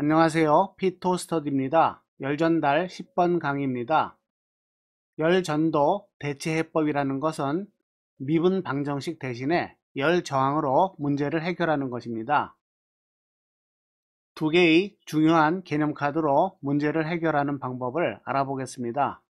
안녕하세요. 피토스터디입니다. 열전달 10번 강의입니다. 열전도 대체해법이라는 것은 미분 방정식 대신에 열저항으로 문제를 해결하는 것입니다. 두 개의 중요한 개념 카드로 문제를 해결하는 방법을 알아보겠습니다.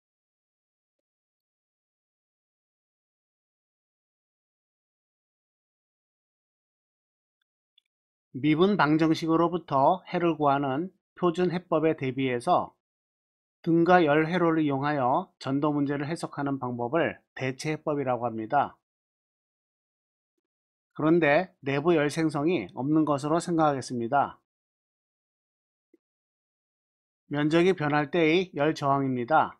미분 방정식으로부터 해를 구하는 표준 해법에 대비해서 등가 열 회로를 이용하여 전도 문제를 해석하는 방법을 대체해법이라고 합니다. 그런데 내부 열 생성이 없는 것으로 생각하겠습니다. 면적이 변할 때의 열 저항입니다.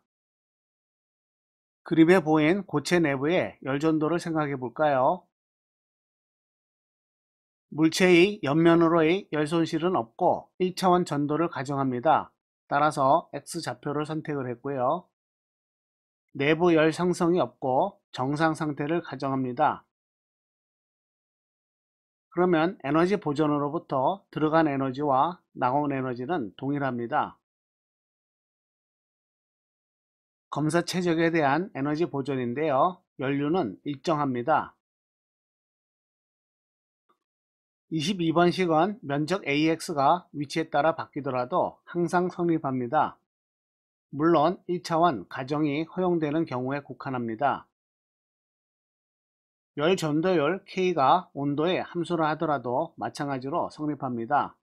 그림에 보인 고체 내부의 열 전도를 생각해 볼까요? 물체의 옆면으로의 열 손실은 없고 1차원 전도를 가정합니다. 따라서 X좌표를 선택을 했고요. 내부 열 상승이 없고 정상 상태를 가정합니다. 그러면 에너지 보존으로부터 들어간 에너지와 나온 에너지는 동일합니다. 검사 최적에 대한 에너지 보존인데요. 연료는 일정합니다. 22번식은 면적 AX가 위치에 따라 바뀌더라도 항상 성립합니다. 물론 1차원 가정이 허용되는 경우에 국한합니다. 열 전도율 K가 온도의 함수라 하더라도 마찬가지로 성립합니다.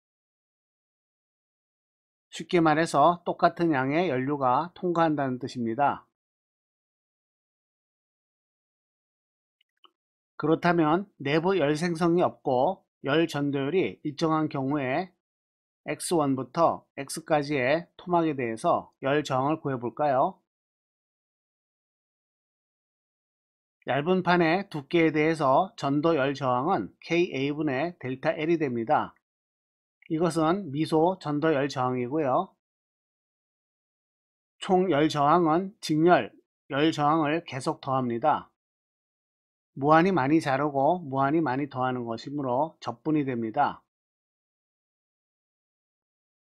쉽게 말해서 똑같은 양의 연료가 통과한다는 뜻입니다. 그렇다면 내부 열 생성이 없고 열 전도율이 일정한 경우에 X1부터 X까지의 토막에 대해서 열 저항을 구해볼까요? 얇은 판의 두께에 대해서 전도 열 저항은 KA분의 델타 L이 됩니다. 이것은 미소 전도 열 저항이고요. 총 열 저항은 직열 열 저항을 계속 더합니다. 무한히 많이 자르고 무한히 많이 더하는 것이므로 적분이 됩니다.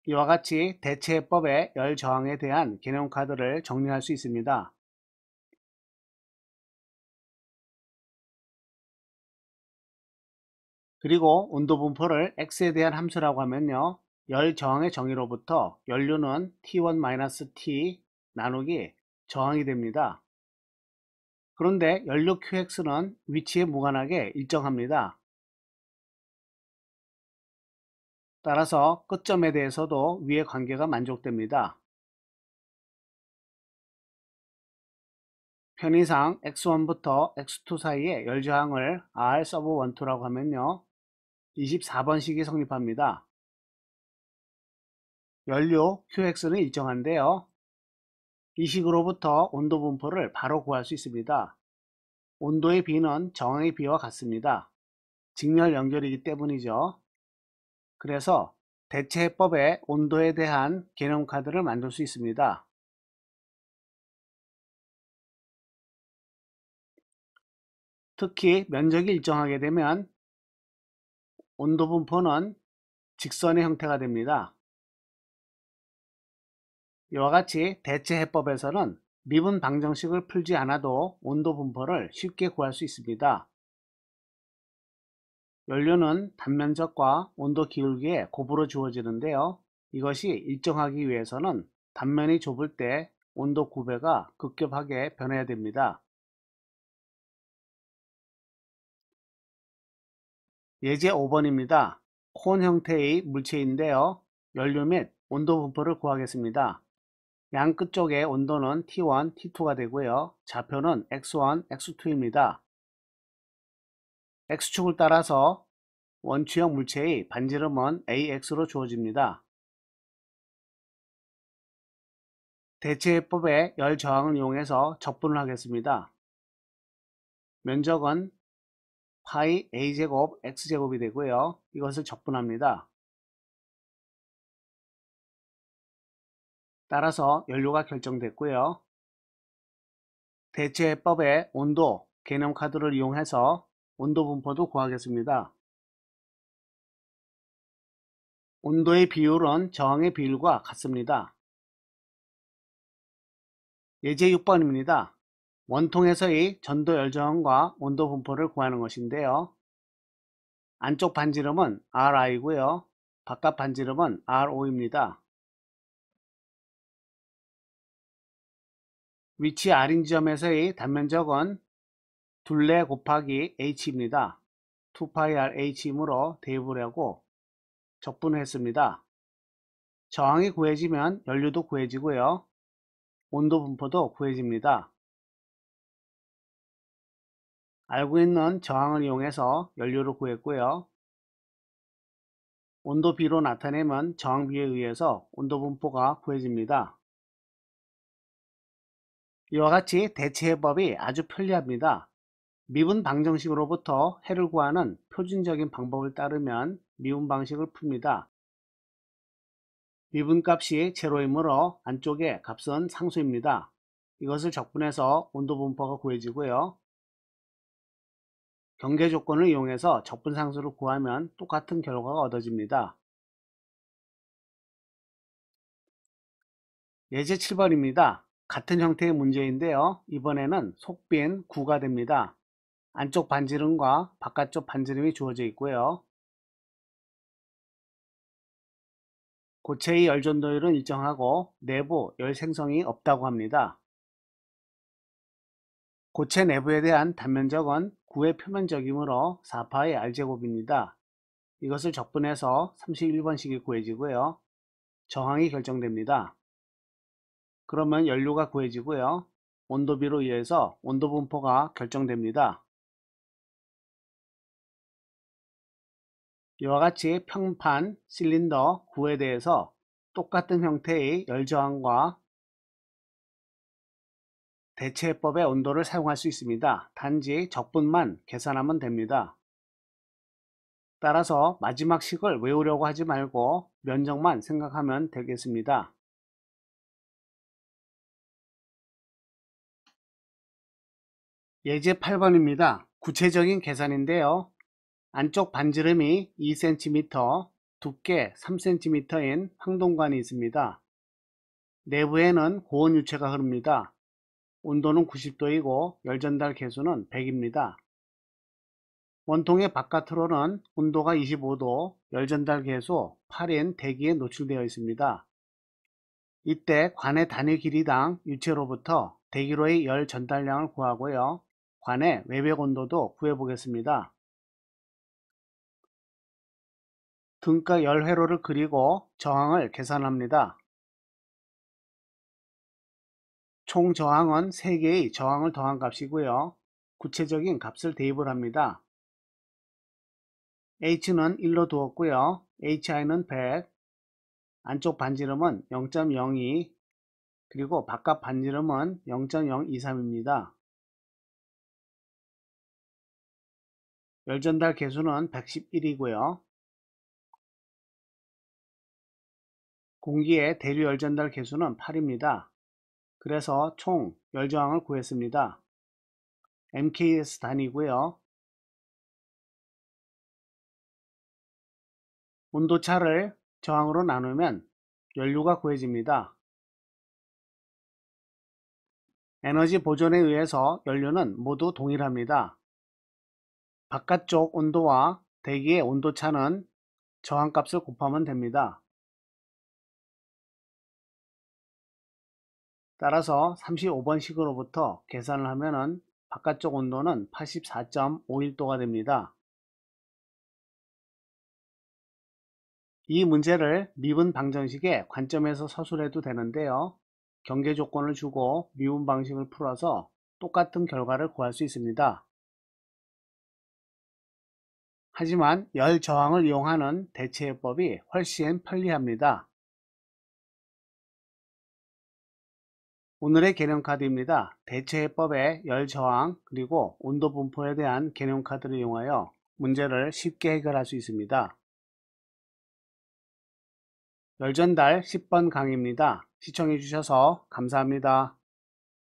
이와 같이 대체해법의 열 저항에 대한 개념 카드를 정리할 수 있습니다. 그리고 온도 분포를 X에 대한 함수라고 하면요. 열 저항의 정의로부터 연료는 T1-T 나누기 저항이 됩니다. 그런데 연료 QX는 위치에 무관하게 일정합니다. 따라서 끝점에 대해서도 위의 관계가 만족됩니다. 편의상 X1부터 X2 사이의 열 저항을 R 서브 12라고 하면요. 24번식이 성립합니다. 연료 QX는 일정한데요. 이 식으로부터 온도 분포를 바로 구할 수 있습니다. 온도의 B는 저항의 B와 같습니다. 직렬 연결이기 때문이죠. 그래서 대체해법의 온도에 대한 개념 카드를 만들 수 있습니다. 특히 면적이 일정하게 되면 온도 분포는 직선의 형태가 됩니다. 이와 같이 대체해법에서는 미분 방정식을 풀지 않아도 온도 분포를 쉽게 구할 수 있습니다. 연료는 단면적과 온도 기울기에 곱으로 주어지는데요. 이것이 일정하기 위해서는 단면이 좁을 때 온도 9배가 급격하게 변해야 됩니다. 예제 5번입니다. 콘 형태의 물체인데요. 연료 및 온도 분포를 구하겠습니다. 양 끝쪽의 온도는 T1, T2가 되고요. 좌표는 X1, X2입니다. X축을 따라서 원추형 물체의 반지름은 AX로 주어집니다. 대체해법의 열 저항을 이용해서 적분을 하겠습니다. 면적은 파이 A제곱 X제곱이 되고요. 이것을 적분합니다. 따라서 연료가 결정됐고요. 대체해법의 온도 개념 카드를 이용해서 온도 분포도 구하겠습니다. 온도의 비율은 저항의 비율과 같습니다. 예제 6번입니다. 원통에서의 전도 열저항과 온도 분포를 구하는 것인데요. 안쪽 반지름은 RI고요. 바깥 반지름은 RO입니다. 위치 R인 지점에서의 단면적은 둘레 곱하기 H입니다. 2πrH이므로 대입을 하고 적분했습니다. 저항이 구해지면 연료도 구해지고요. 온도 분포도 구해집니다. 알고 있는 저항을 이용해서 연료를 구했고요. 온도 B로 나타내면 저항 B에 의해서 온도 분포가 구해집니다. 이와 같이 대체 해법이 아주 편리합니다. 미분 방정식으로부터 해를 구하는 표준적인 방법을 따르면 미분 방식을 풉니다. 미분값이 제로이므로 안쪽의 값은 상수입니다. 이것을 적분해서 온도 분포가 구해지고요. 경계 조건을 이용해서 적분상수를 구하면 똑같은 결과가 얻어집니다. 예제 7번입니다. 같은 형태의 문제인데요. 이번에는 속빈 9가 됩니다. 안쪽 반지름과 바깥쪽 반지름이 주어져 있고요. 고체의 열 전도율은 일정하고 내부 열 생성이 없다고 합니다. 고체 내부에 대한 단면적은 9의 표면적이므로 4파의 R제곱입니다. 이것을 적분해서 31번식이 구해지고요. 저항이 결정됩니다. 그러면 연료가 구해지고요. 온도비로 의해서 온도 분포가 결정됩니다. 이와 같이 평판, 실린더, 구에 대해서 똑같은 형태의 열저항과 대체해법의 온도를 사용할 수 있습니다. 단지 적분만 계산하면 됩니다. 따라서 마지막 식을 외우려고 하지 말고 면적만 생각하면 되겠습니다. 예제 8번입니다. 구체적인 계산인데요. 안쪽 반지름이 2cm, 두께 3cm인 황동관이 있습니다. 내부에는 고온 유체가 흐릅니다. 온도는 90도이고 열전달 계수는 100입니다. 원통의 바깥으로는 온도가 25도, 열전달 계수 8인 대기에 노출되어 있습니다. 이때 관의 단위 길이당 유체로부터 대기로의 열 전달량을 구하고요. 관의 외벽 온도도 구해보겠습니다. 등가 열회로를 그리고 저항을 계산합니다. 총 저항은 3개의 저항을 더한 값이고요. 구체적인 값을 대입을 합니다. H는 1로 두었고요. HI는 100, 안쪽 반지름은 0.02, 그리고 바깥 반지름은 0.023입니다. 열전달 계수는 111이고요. 공기의 대류 열전달 계수는 8입니다. 그래서 총 열저항을 구했습니다. MKS 단위고요. 온도차를 저항으로 나누면 연료가 구해집니다. 에너지 보존에 의해서 연료는 모두 동일합니다. 바깥쪽 온도와 대기의 온도차는 저항값을 곱하면 됩니다. 따라서 35번식으로부터 계산을 하면 바깥쪽 온도는 84.51도가 됩니다. 이 문제를 미분 방정식의 관점에서 서술해도 되는데요. 경계 조건을 주고 미분 방식을 풀어서 똑같은 결과를 구할 수 있습니다. 하지만 열 저항을 이용하는 대체해법이 훨씬 편리합니다. 오늘의 개념카드입니다. 대체해법의 열 저항 그리고 온도 분포에 대한 개념카드를 이용하여 문제를 쉽게 해결할 수 있습니다. 열전달 10번 강의입니다. 시청해 주셔서 감사합니다.